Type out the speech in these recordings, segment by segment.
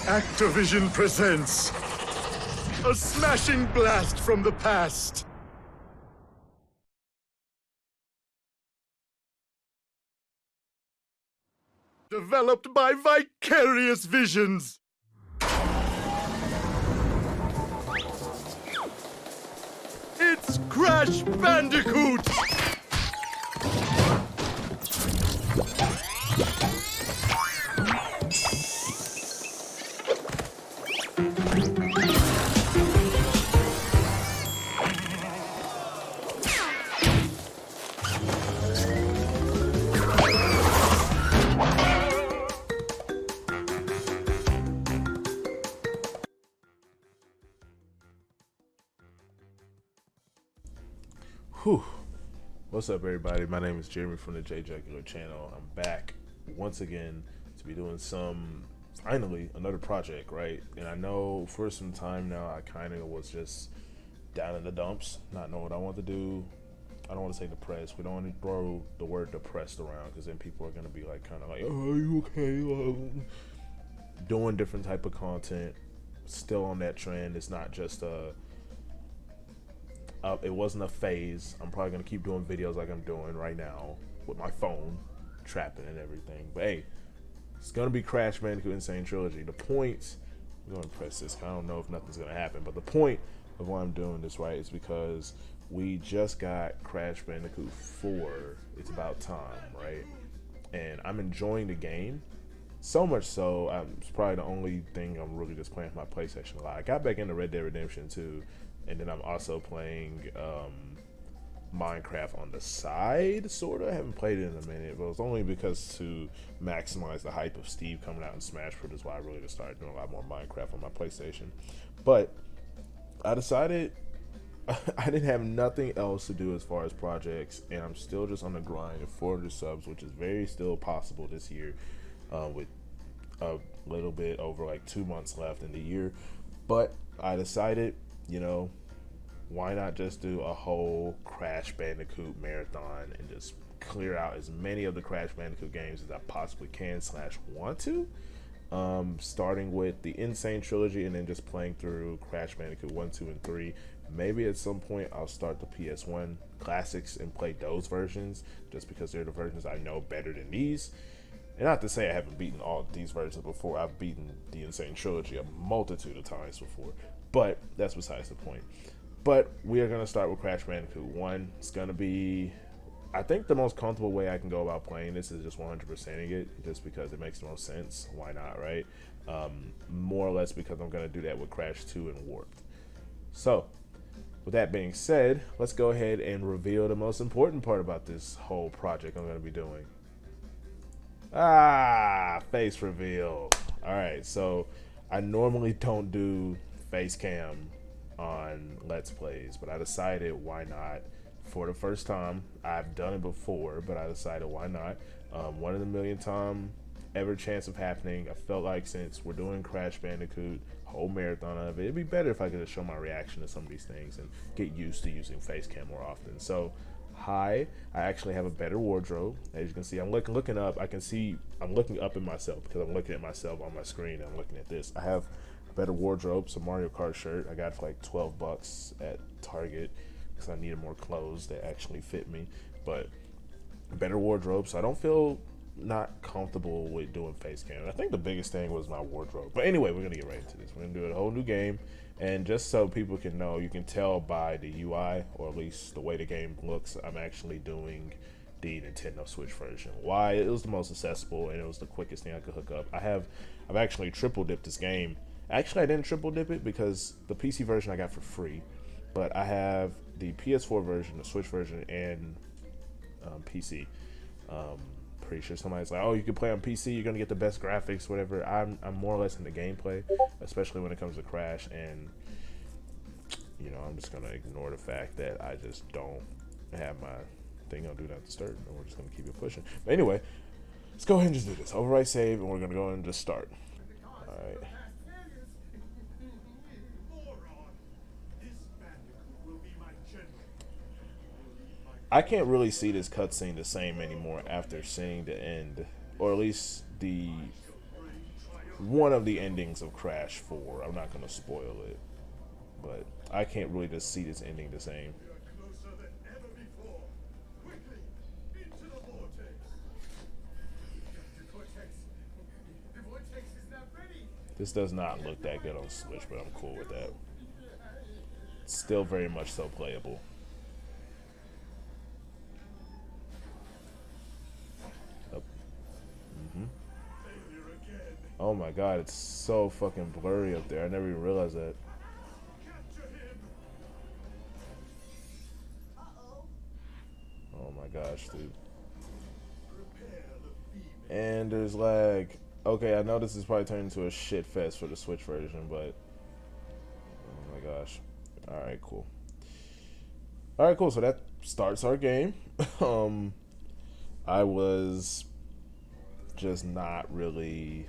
ACTIVISION presents a smashing blast from the past. Developed by vicarious visions. It's Crash Bandicoot! Whew. What's up, everybody? My name is Jeremy from the JayJugular channel. I'm back once again to be doing finally, another project, right? And I know for some time now I kind of was just down in the dumps, not knowing what I want to do. I don't want to say depressed. We don't want to throw the word depressed around because then people are going to be like, kind of like, oh, are you okay? Doing different type of content, still on that trend. It's not just it wasn't a phase. I'm probably gonna keep doing videos like I'm doing right now with my phone, trapping and everything. But hey, it's gonna be Crash Bandicoot Insane Trilogy. The point, I'm gonna press this. I don't know if nothing's gonna happen, but the point of why I'm doing this, right, is because we just got Crash Bandicoot 4. It's about time, right? And I'm enjoying the game. So much so, it's probably the only thing I'm really just playing with my PlayStation a lot. I got back into Red Dead Redemption 2. And then I'm also playing Minecraft on the side, sort of. I haven't played it in a minute, but it's only because to maximize the hype of Steve coming out in Smash Bros. Is why I really just started doing a lot more Minecraft on my PlayStation. But I decided I didn't have nothing else to do as far as projects, and I'm still just on the grind of 400 subs, which is very still possible this year with a little bit over like 2 months left in the year. But I decided, you know, why not just do a whole Crash Bandicoot marathon and just clear out as many of the Crash Bandicoot games as I possibly can / want to, starting with the Insane Trilogy and then just playing through Crash Bandicoot 1, 2, and 3. Maybe at some point I'll start the PS1 classics and play those versions just because they're the versions I know better than these. And not to say I haven't beaten all these versions before. I've beaten the Insane Trilogy a multitude of times before. But that's besides the point. But we are going to start with Crash Bandicoot 1. It's going to be, I think the most comfortable way I can go about playing this is just 100%ing it, just because it makes the most sense. Why not, right? More or less because I'm going to do that with Crash 2 and Warped. So, with that being said, let's go ahead and reveal the most important part about this whole project I'm going to be doing. Face reveal. Alright, so I normally don't do face cam on Let's Plays, but I decided why not for the first time. I've done it before, but I decided why not. 1 in a million time ever chance of happening. I felt like since we're doing Crash Bandicoot, whole marathon of it, it'd be better if I could just show my reaction to some of these things and get used to using face cam more often. So I actually have a better wardrobe. As you can see, I'm looking up. I can see I'm looking up at myself because I'm looking at myself on my screen and I'm looking at this. I have better wardrobe, some Mario Kart shirt I got for like $12 at Target because I needed more clothes that actually fit me, but better wardrobe, so I don't feel not comfortable with doing face cam. I think the biggest thing was my wardrobe. But anyway, we're gonna get right into this. We're gonna do a whole new game, and just so people can know, you can tell by the UI, or at least the way the game looks, I'm actually doing the Nintendo Switch version. Why? It was the most accessible and it was the quickest thing I could hook up. I've actually triple dipped this game. Actually, I didn't triple dip it because the PC version I got for free, but I have the PS4 version, the Switch version, and PC. Pretty sure somebody's like, oh, you can play on PC, you're gonna get the best graphics, whatever. I'm more or less in the gameplay, especially when it comes to Crash, and you know, I'm just gonna ignore the fact that I just don't have my thing on Do Not Disturb, and we're just gonna keep it pushing. But anyway, let's go ahead and just do this. Overwrite save, and we're gonna go ahead and just start. All right. I can't really see this cutscene the same anymore after seeing the end, or at least the one of the endings of Crash 4. I'm not gonna spoil it, but I can't really just see this ending the same. We are closer than ever before. Quickly, into the vortex. The vortex. The vortex is not ready. This does not look that good on Switch, but I'm cool with that. It's still very much so playable. Failure again. Oh my god, it's so fucking blurry up there. I never even realized that. Capture him. Oh my gosh, dude. Prepare the female. And there's lag. Okay, I know this is probably turning into a shit fest for the Switch version, but oh my gosh. Alright, cool. Alright, cool. So that starts our game. I was just not really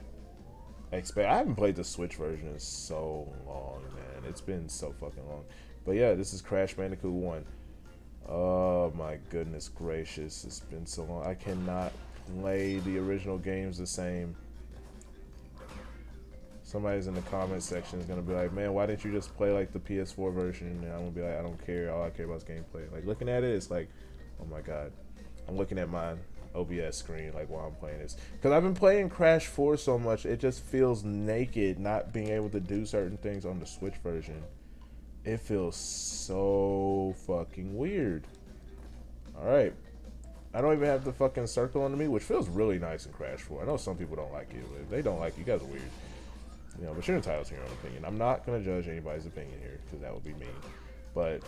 I haven't played the Switch version in so long, man. It's been so fucking long. But yeah, this is Crash Bandicoot 1. Oh my goodness gracious. It's been so long. I cannot play the original games the same. Somebody's in the comment section is gonna be like, man, why didn't you just play like the PS4 version? And I'm gonna be like, I don't care. All I care about is gameplay. Like looking at it, it's like, oh my god. I'm looking at my OBS screen like while I'm playing this. Because I've been playing Crash 4 so much, it just feels naked not being able to do certain things on the Switch version. It feels so fucking weird. Alright. I don't even have the fucking circle under me, which feels really nice in Crash 4. I know some people don't like it, but if they don't like it, you guys are weird. You know, but you're entitled to your own opinion. I'm not going to judge anybody's opinion here, because that would be mean. But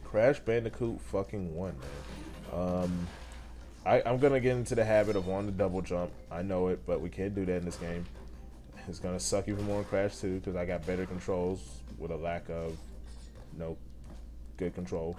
Crash Bandicoot fucking 1, man. I'm going to get into the habit of wanting to double jump. I know it, but we can't do that in this game. It's going to suck even more in Crash 2, because I got better controls with a lack of, good control.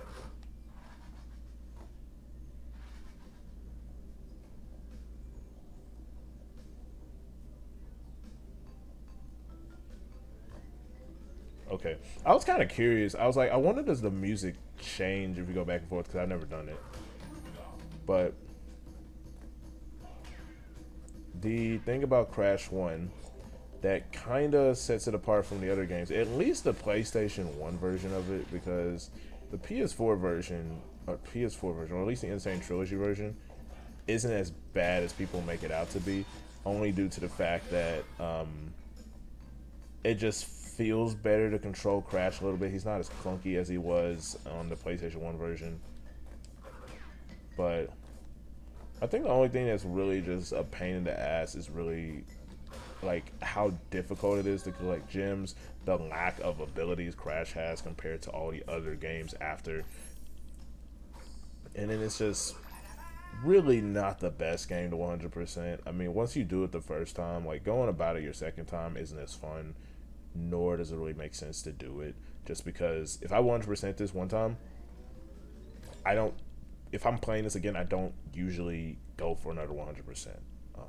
Okay, I was kind of curious. I was like, I wonder does the music change if you go back and forth, because I've never done it. But the thing about Crash 1 that kind of sets it apart from the other games, at least the PlayStation 1 version of it, because the PS4 version, or at least the Insane Trilogy version, isn't as bad as people make it out to be, only due to the fact that it just feels better to control Crash a little bit. He's not as clunky as he was on the PlayStation 1 version. But I think the only thing that's really just a pain in the ass is really like how difficult it is to collect gems, the lack of abilities Crash has compared to all the other games after. And then it's just really not the best game to 100%. I mean, once you do it the first time, like going about it your second time isn't as fun, nor does it really make sense to do it. Just because if I 100% this one time, if I'm playing this again, I don't usually go for another 100%.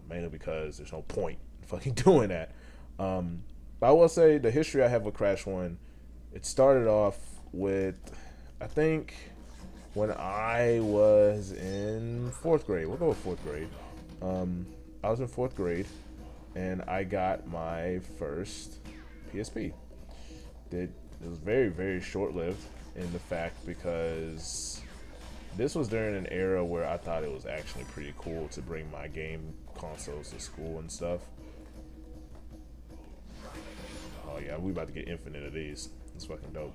Mainly because there's no point in fucking doing that. But I will say the history I have with Crash 1, it started off with, I think, when I was in 4th grade. We'll go with 4th grade. I was in 4th grade, and I got my first PSP. It was very, very short-lived in the fact because this was during an era where I thought it was actually pretty cool to bring my game consoles to school and stuff. Oh yeah, we about to get infinite of these. It's fucking dope.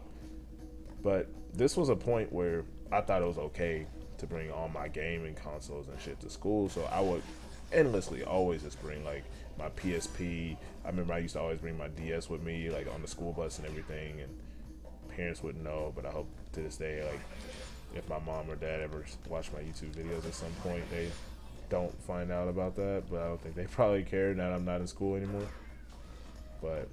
But this was a point where I thought it was okay to bring all my gaming consoles and shit to school, so I would endlessly always just bring like my PSP. I remember I used to always bring my DS with me, like on the school bus and everything, and parents wouldn't know, but I hope to this day, like, if my mom or dad ever watch my YouTube videos at some point, they don't find out about that, but I don't think they probably care now that I'm not in school anymore. But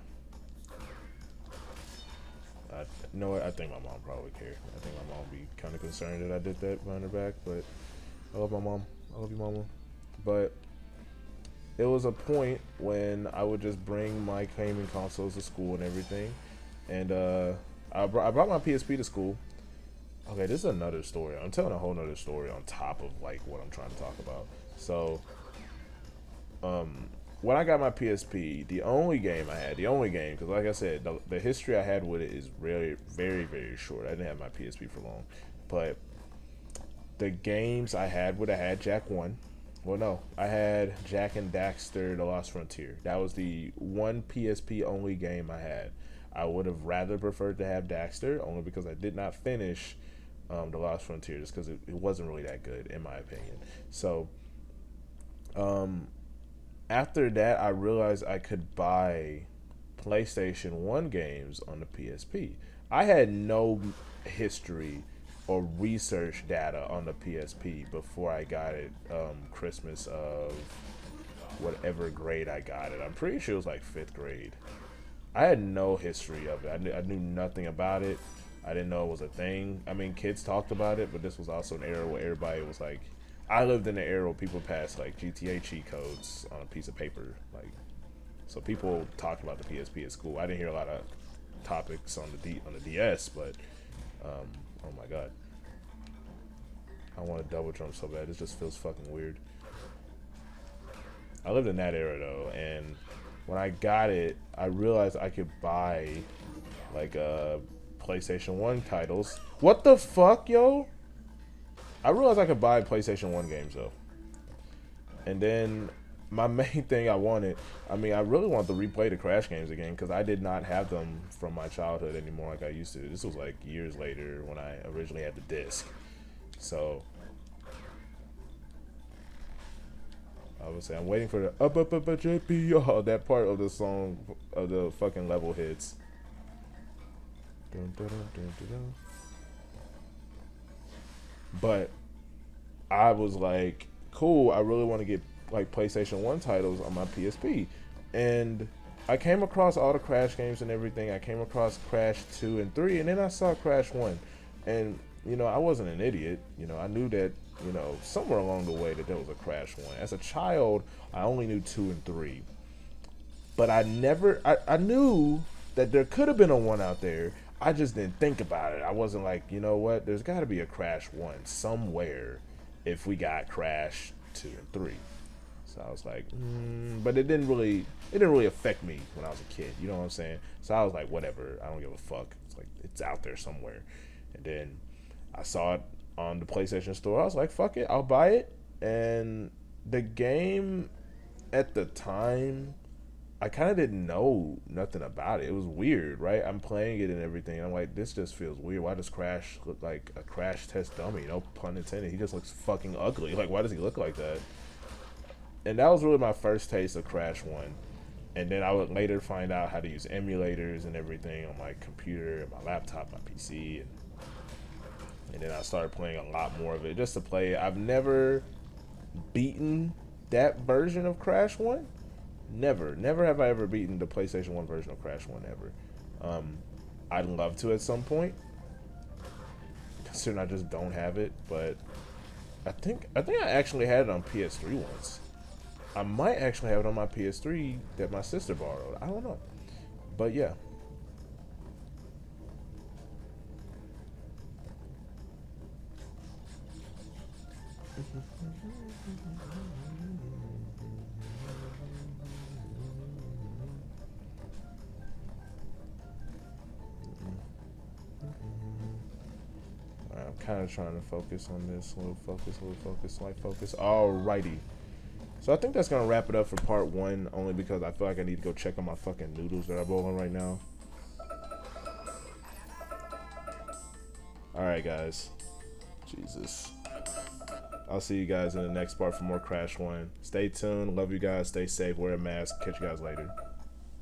you know what? I think my mom probably cared. I think my mom would be kind of concerned that I did that behind her back, but I love my mom. I love you, mama. But it was a point when I would just bring my gaming consoles to school and everything, and I brought my PSP to school. Okay, this is another story. I'm telling a whole nother story on top of like what I'm trying to talk about. So, when I got my PSP, the only game, because like I said, the history I had with it is really very, very short. I didn't have my PSP for long, but the games I had with it, I had Jak 1. Well, no, I had Jak and Daxter: The Lost Frontier. That was the one PSP only game I had. I would have rather preferred to have Daxter, only because I did not finish The Lost Frontier, just because it wasn't really that good, in my opinion. So, after that, I realized I could buy PlayStation 1 games on the PSP. I had no history or research data on the PSP before I got it Christmas of whatever grade I got it. I'm pretty sure it was like 5th grade. I had no history of it. I knew nothing about it. I didn't know it was a thing. I mean, kids talked about it, but this was also an era where everybody was like, I lived in an era where people passed like GTA cheat codes on a piece of paper, like, so people talked about the PSP at school. I didn't hear a lot of topics on the DS, but oh my god, I want to double jump so bad. This just feels fucking weird. I lived in that era though, and when I got it, I realized I could buy like PlayStation 1 titles. What the fuck, yo? I realized I could buy PlayStation 1 games though. And then my main thing I wanted, I mean, I really want to replay the Crash games again, because I did not have them from my childhood anymore like I used to. This was like years later when I originally had the disc. So I would say I'm waiting for the up JP, that part of the song of the fucking level hits. Dun, dun, dun, dun, dun, dun. But I was like, cool, I really want to get like PlayStation 1 titles on my PSP. And I came across all the Crash games and everything. I came across Crash 2 and 3, and then I saw Crash 1. And, you know, I wasn't an idiot. You know, I knew that, you know, somewhere along the way that there was a Crash 1. As a child, I only knew 2 and 3. But I knew that there could have been a 1 out there. I just didn't think about it. I wasn't like, you know what, there's got to be a Crash 1 somewhere if we got Crash 2 and 3. So I was like, but it didn't really affect me when I was a kid. You know what I'm saying? So I was like, whatever. I don't give a fuck. It's like, it's out there somewhere. And then I saw it on the PlayStation Store. I was like, fuck it, I'll buy it. And the game at the time, I kind of didn't know nothing about it. It was weird, right? I'm playing it and everything. I'm like, this just feels weird. Why does Crash look like a crash test dummy? No pun intended. He just looks fucking ugly. Like, why does he look like that? And that was really my first taste of Crash 1. And then I would later find out how to use emulators and everything on my computer, my laptop, my PC. And then I started playing a lot more of it just to play it. I've never beaten that version of Crash 1. Never have I ever beaten the PlayStation 1 version of Crash 1 ever. I'd love to at some point, considering I just don't have it. But I think I actually had it on PS3 once. I might actually have it on my PS3 that my sister borrowed. I don't know, but yeah. I'm kind of trying to focus on this. Little focus, slight focus. Alrighty. So I think that's going to wrap it up for part 1, only because I feel like I need to go check on my fucking noodles that I'm boiling right now. Alright, guys. Jesus. I'll see you guys in the next part for more Crash 1. Stay tuned. Love you guys. Stay safe. Wear a mask. Catch you guys later.